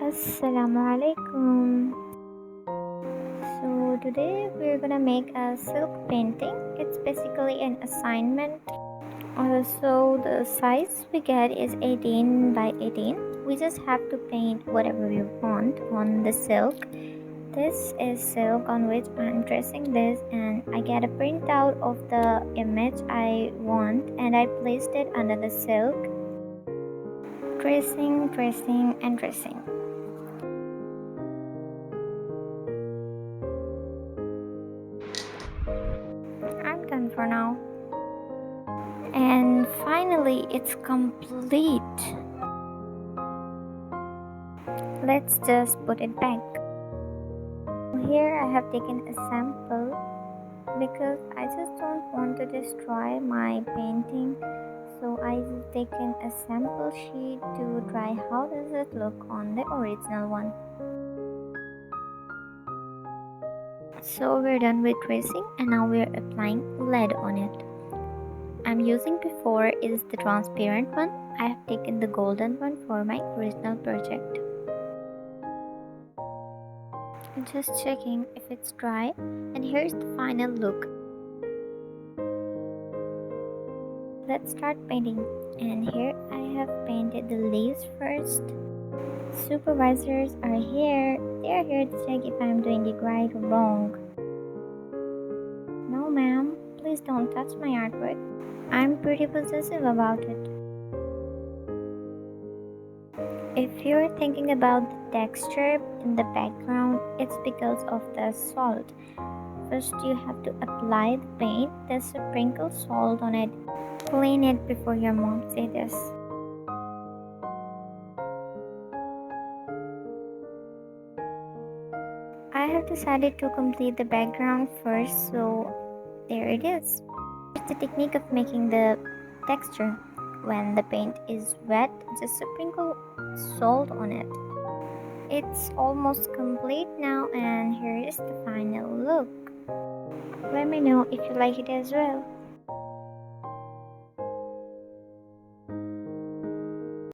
Assalamu alaikum. So today we're gonna make a silk painting. It's basically an assignment. So the size we get is 18 by 18. We just have to paint whatever we want on the silk. This is silk on which I'm tracing this, and I get a printout of the image I want and I placed it under the silk. Tracing, tracing, and tracing. I'm done for now. And finally, it's complete. Let's just put it back. Here I have taken a sample because I just don't want to destroy my painting. So I just taken a sample sheet to try how does it look on the original one. So we're done with tracing and now we're applying lead on it. I'm using before is the transparent one. I have taken the golden one for my original project. Just checking if it's dry, and here's the final look. Let's start painting, and here I have painted the leaves first. Supervisors are here. They are here to check if I'm doing it right or wrong. No ma'am, please don't touch my artwork. I'm pretty possessive about it. If you're thinking about the texture in the background, it's because of the salt. First you have to apply the paint, then sprinkle salt on it. Clean it before your mom says this. I have decided to complete the background first, so there it is. It's the technique of making the texture. When the paint is wet, just sprinkle salt on it. It's almost complete now, and here is the final look. Let me know if you like it as well.